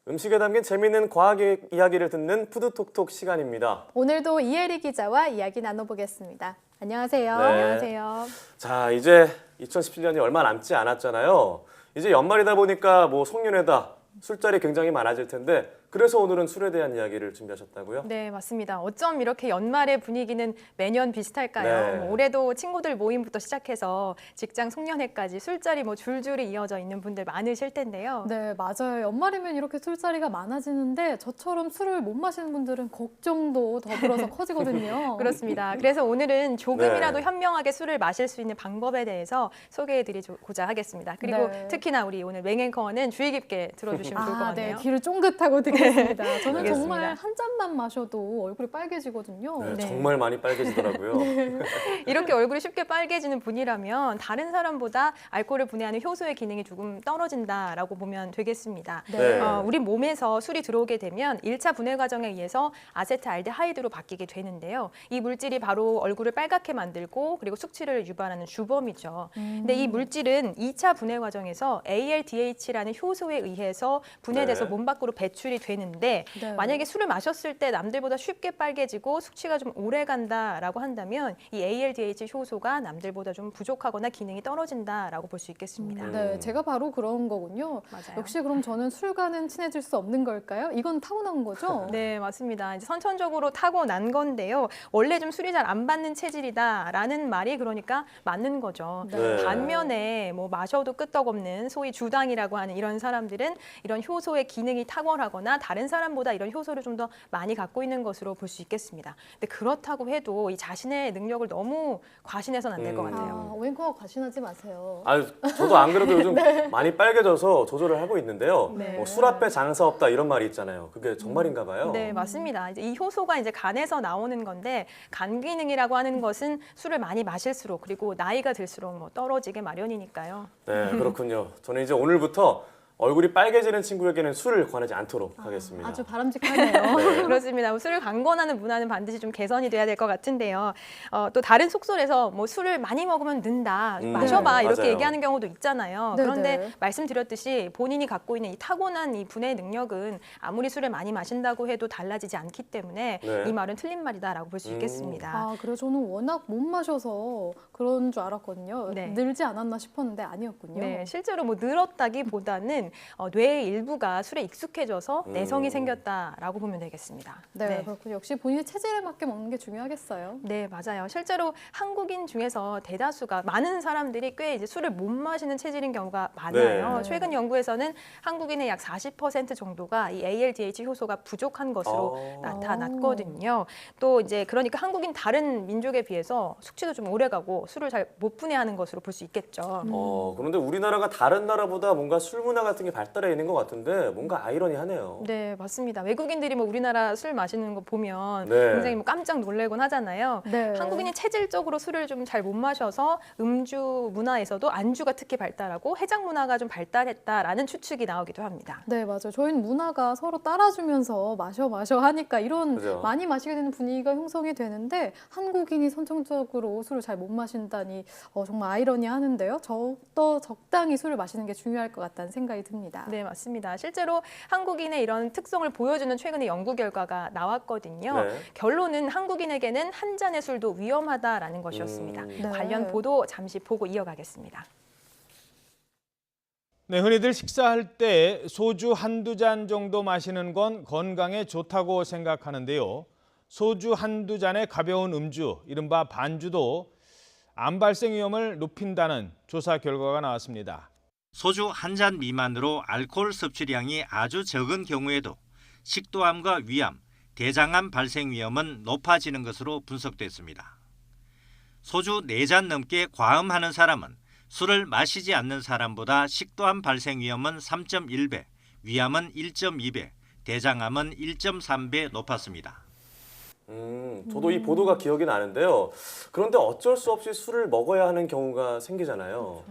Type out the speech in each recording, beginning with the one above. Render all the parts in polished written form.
음식에 담긴 재미있는 과학 이야기를 듣는 푸드톡톡 시간입니다. 오늘도 이혜리 기자와 이야기 나눠보겠습니다. 안녕하세요. 네. 안녕하세요. 자, 이제 2017년이 얼마 남지 않았잖아요. 이제 연말이다 보니까 뭐 송년회다, 술자리 굉장히 많아질 텐데 그래서 오늘은 술에 대한 이야기를 준비하셨다고요? 네, 맞습니다. 어쩜 이렇게 연말의 분위기는 매년 비슷할까요? 네. 올해도 친구들 모임부터 시작해서 직장 송년회까지 술자리 줄줄이 이어져 있는 분들 많으실 텐데요. 네, 맞아요. 연말이면 이렇게 술자리가 많아지는데 저처럼 술을 못 마시는 분들은 걱정도 더불어서 커지거든요. 그렇습니다. 그래서 오늘은 조금이라도 네. 현명하게 술을 마실 수 있는 방법에 대해서 소개해드리고자 하겠습니다. 그리고 네. 특히나 우리 오늘 맹앵커는 주의 깊게 들어주시면 좋을 것 같네요. 네, 귀를 쫑긋하고 듣겠습니다. 저는 네. 정말 한 잔만 마셔도 얼굴이 빨개지거든요. 네, 네. 정말 많이 빨개지더라고요. 이렇게 얼굴이 쉽게 빨개지는 분이라면 다른 사람보다 알코올을 분해하는 효소의 기능이 조금 떨어진다라고 보면 되겠습니다. 네. 우리 몸에서 술이 들어오게 되면 1차 분해 과정에 의해서 아세트알데하이드로 바뀌게 되는데요. 이 물질이 바로 얼굴을 빨갛게 만들고 그리고 숙취를 유발하는 주범이죠. 근데 이 물질은 2차 분해 과정에서 ALDH라는 효소에 의해서 분해돼서 네. 몸 밖으로 배출이 되는데 네. 만약에 술을 마셨을 때 남들보다 쉽게 빨개지고 숙취가 좀 오래 간다라고 한다면 이 ALDH 효소가 남들보다 좀 부족하거나 기능이 떨어진다라고 볼 수 있겠습니다. 네, 제가 바로 그런 거군요. 맞아요. 역시 그럼 저는 술과는 친해질 수 없는 걸까요? 이건 타고난 거죠? 네, 맞습니다. 이제 선천적으로 타고난 건데요. 원래 좀 술이 잘 안 받는 체질이다라는 말이 그러니까 맞는 거죠. 네. 반면에 뭐 마셔도 끄떡없는 소위 주당이라고 하는 이런 사람들은 이런 효소의 기능이 탁월하거나 다른 사람보다 이런 효소를 좀 더 많이 갖고 있는 것으로 볼 수 있겠습니다. 근데 그렇다고 해도 이 자신의 능력을 너무 과신해서는 안 될 것 같아요. 웬커 과신하지 마세요. 아, 저도 안 그래도 요즘 많이 빨개져서 조절을 하고 있는데요. 네. 뭐 술 앞에 장사 없다 이런 말이 있잖아요. 그게 정말인가 봐요. 네, 맞습니다. 이제 이 효소가 이제 간에서 나오는 건데 간 기능이라고 하는 것은 술을 많이 마실수록 그리고 나이가 들수록 뭐 떨어지게 마련이니까요. 네, 그렇군요. 저는 이제 오늘부터 얼굴이 빨개지는 친구에게는 술을 권하지 않도록 하겠습니다. 아주 바람직하네요. 네. 그렇습니다. 술을 강권하는 문화는 반드시 좀 개선이 돼야 될 것 같은데요. 또 다른 속설에서 뭐 술을 많이 먹으면 는다, 마셔봐 네, 이렇게 맞아요. 얘기하는 경우도 있잖아요. 네, 그런데 네. 말씀드렸듯이 본인이 갖고 있는 이 타고난 이 분해 능력은 아무리 술을 많이 마신다고 해도 달라지지 않기 때문에 네. 이 말은 틀린 말이다라고 볼 수 있겠습니다. 아, 그래요? 저는 워낙 못 마셔서 그런 줄 알았거든요. 네. 늘지 않았나 싶었는데 아니었군요. 네, 실제로 뭐 늘었다기보다는 뇌의 일부가 술에 익숙해져서 내성이 생겼다라고 보면 되겠습니다. 네, 그렇군요. 역시 본인의 체질에 맞게 먹는 게 중요하겠어요. 네, 맞아요. 실제로 한국인 중에서 대다수가 많은 사람들이 꽤 이제 술을 못 마시는 체질인 경우가 많아요. 네. 최근 연구에서는 한국인의 약 40% 정도가 이 ALDH 효소가 부족한 것으로 나타났거든요. 또 이제 그러니까 한국인 다른 민족에 비해서 숙취도 좀 오래가고 술을 잘 못 분해하는 것으로 볼 수 있겠죠. 그런데 우리나라가 다른 나라보다 뭔가 술 문화 같은 게 발달해 있는 것 같은데 뭔가 아이러니하네요. 네, 맞습니다. 외국인들이 뭐 우리나라 술 마시는 거 보면 네. 굉장히 뭐 깜짝 놀래곤 하잖아요. 네. 한국인이 체질적으로 술을 좀 잘 못 마셔서 음주 문화에서도 안주가 특히 발달하고 해장 문화가 좀 발달했다라는 추측이 나오기도 합니다. 네, 맞아요. 저희는 문화가 서로 따라주면서 마셔 하니까 이런 그죠. 많이 마시게 되는 분위기가 형성이 되는데 한국인이 선천적으로 술을 잘 못 마신다니 정말 아이러니하는데요. 더 적당히 술을 마시는 게 중요할 것 같다는 생각이 듭니다. 네, 맞습니다. 실제로 한국인의 이런 특성을 보여주는 최근의 연구 결과가 나왔거든요. 네. 결론은 한국인에게는 한 잔의 술도 위험하다라는 것이었습니다. 네. 관련 보도 잠시 보고 이어가겠습니다. 네, 흔히들 식사할 때 소주 한두 잔 정도 마시는 건 건강에 좋다고 생각하는데요. 소주 한두 잔의 가벼운 음주, 이른바 반주도 암 발생 위험을 높인다는 조사 결과가 나왔습니다. 소주 한 잔 미만으로 알코올 섭취량이 아주 적은 경우에도 식도암과 위암, 대장암 발생 위험은 높아지는 것으로 분석됐습니다. 소주 4잔 넘게 과음하는 사람은 술을 마시지 않는 사람보다 식도암 발생 위험은 3.1배, 위암은 1.2배, 대장암은 1.3배 높았습니다. 저도 이 보도가 기억이 나는데요. 그런데 어쩔 수 없이 술을 먹어야 하는 경우가 생기잖아요.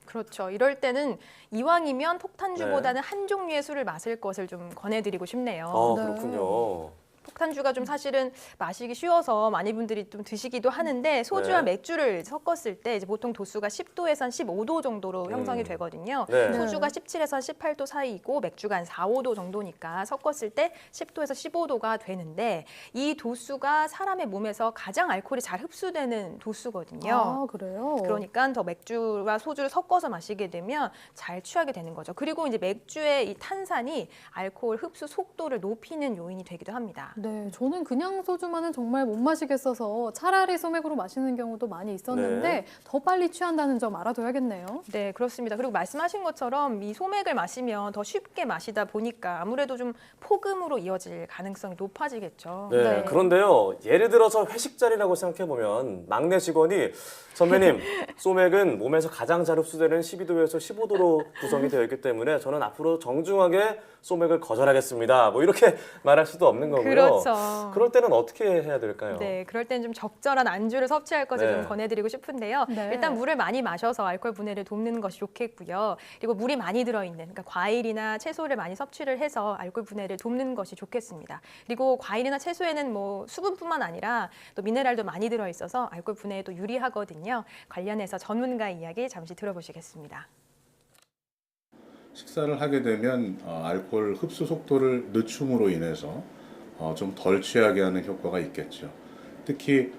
그렇죠. 이럴 때는 이왕이면 폭탄주보다는 한 종류의 술을 마실 것을 좀 권해드리고 싶네요. 그렇군요. 폭탄주가 좀 사실은 마시기 쉬워서 많이 분들이 좀 드시기도 하는데 소주와 네. 맥주를 섞었을 때 이제 보통 도수가 10도에서 한 15도 정도로 형성이 되거든요. 네. 소주가 17에서 한 18도 사이이고 맥주가 한 4, 5도 정도니까 섞었을 때 10도에서 15도가 되는데 이 도수가 사람의 몸에서 가장 알코올이 잘 흡수되는 도수거든요. 아, 그래요? 그러니까 더 맥주와 소주를 섞어서 마시게 되면 잘 취하게 되는 거죠. 그리고 이제 맥주의 이 탄산이 알코올 흡수 속도를 높이는 요인이 되기도 합니다. 네, 저는 그냥 소주만은 정말 못 마시겠어서 차라리 소맥으로 마시는 경우도 많이 있었는데 네. 더 빨리 취한다는 점 알아둬야겠네요. 네, 그렇습니다. 그리고 말씀하신 것처럼 이 소맥을 마시면 더 쉽게 마시다 보니까 아무래도 좀 폭음으로 이어질 가능성이 높아지겠죠. 네, 네. 그런데요. 예를 들어서 회식 자리라고 생각해 보면 막내 직원이 선배님, 소맥은 몸에서 가장 잘 흡수되는 12도에서 15도로 구성이 되어 있기 때문에 저는 앞으로 정중하게 소맥을 거절하겠습니다. 뭐 이렇게 말할 수도 없는 거고요. 그렇죠. 그럴 때는 어떻게 해야 될까요? 네, 그럴 땐 좀 적절한 안주를 섭취할 것을 네. 좀 권해드리고 싶은데요. 네. 일단 물을 많이 마셔서 알코올 분해를 돕는 것이 좋겠고요. 그리고 물이 많이 들어있는, 그러니까 과일이나 채소를 많이 섭취를 해서 알코올 분해를 돕는 것이 좋겠습니다. 그리고 과일이나 채소에는 뭐 수분뿐만 아니라 또 미네랄도 많이 들어있어서 알코올 분해에도 유리하거든요. 관련해서 전문가 이야기 잠시 들어보시겠습니다. 식사를 하게 되면 알코올 흡수 속도를 늦춤으로 인해서 좀 덜 취하게 하는 효과가 있겠죠. 특히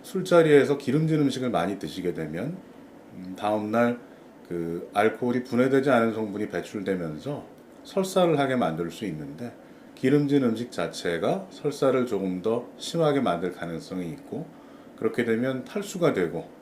술자리에서 기름진 음식을 많이 드시게 되면 다음날 그 알코올이 분해되지 않은 성분이 배출되면서 설사를 하게 만들 수 있는데 기름진 음식 자체가 설사를 조금 더 심하게 만들 가능성이 있고 그렇게 되면 탈수가 되고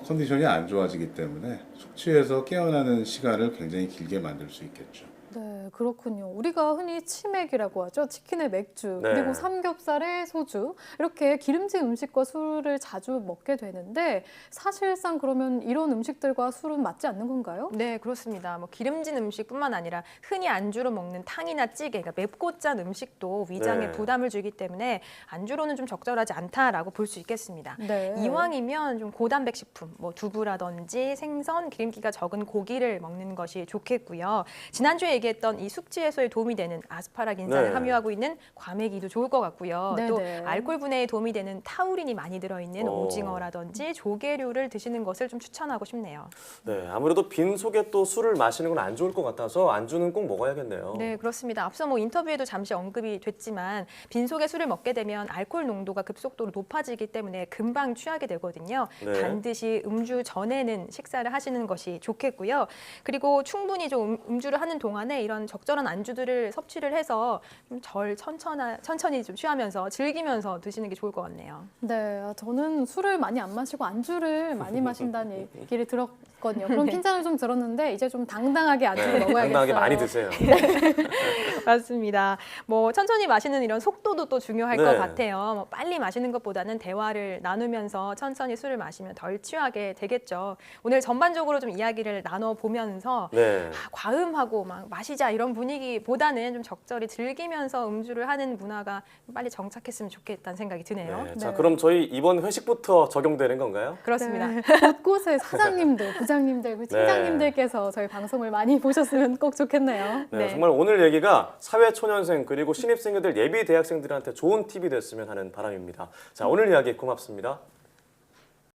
컨디션이 안 좋아지기 때문에 숙취해서 깨어나는 시간을 굉장히 길게 만들 수 있겠죠. 네, 그렇군요. 우리가 흔히 치맥이라고 하죠. 치킨에 맥주, 네. 그리고 삼겹살에 소주, 이렇게 기름진 음식과 술을 자주 먹게 되는데 사실상 그러면 이런 음식들과 술은 맞지 않는 건가요? 네, 그렇습니다. 뭐 기름진 음식뿐만 아니라 흔히 안주로 먹는 탕이나 찌개, 그러니까 맵고 짠 음식도 위장에 네. 부담을 주기 때문에 안주로는 좀 적절하지 않다라고 볼 수 있겠습니다. 네. 이왕이면 좀 고단백 식품, 뭐 두부라든지 생선, 기름기가 적은 고기를 먹는 것이 좋겠고요. 지난주에 얘기했던 이 숙취 해소에 도움이 되는 아스파라긴산을 네. 함유하고 있는 과메기도 좋을 것 같고요. 또 네네. 알코올 분해에 도움이 되는 타우린이 많이 들어있는 오. 오징어라든지 조개류를 드시는 것을 좀 추천하고 싶네요. 네, 아무래도 빈 속에 또 술을 마시는 건 안 좋을 것 같아서 안주는 꼭 먹어야겠네요. 네, 그렇습니다. 앞서 뭐 인터뷰에도 잠시 언급이 됐지만 빈속에 술을 먹게 되면 알코올 농도가 급속도로 높아지기 때문에 금방 취하게 되거든요. 네. 반드시 음주 전에는 식사를 하시는 것이 좋겠고요. 그리고 충분히 좀 음주를 하는 동안에 이런 적절한 안주들을 섭취를 해서 좀 천천히 좀 취하면서 즐기면서 드시는 게 좋을 것 같네요. 네, 저는 술을 많이 안 마시고 안주를 많이 마신다는 얘기를 들었거든요. 그런 핀잔을 좀 들었는데 이제 좀 당당하게 안주를 먹어야겠어요. 당당하게 많이 드세요. 맞습니다. 뭐 천천히 마시는 이런 속도도 또 중요할 네. 것 같아요. 뭐 빨리 마시는 것보다는 대화를 나누면서 천천히 술을 마시면 덜 취하게 되겠죠. 오늘 전반적으로 좀 이야기를 나눠보면서 네. 과음하고 막 마시자 이런 분위기보다는 좀 적절히 즐기면서 음주를 하는 문화가 빨리 정착했으면 좋겠다는 생각이 드네요. 네. 자, 네. 그럼 저희 이번 회식부터 적용되는 건가요? 그렇습니다. 네, 곳곳에 사장님들, 부장님들, 그리고 팀장님들께서 저희 방송을 많이 보셨으면 꼭 좋겠네요. 네, 네. 정말 오늘 얘기가 사회초년생 그리고 신입생들 예비 대학생들한테 좋은 팁이 됐으면 하는 바람입니다. 자, 오늘 이야기 고맙습니다.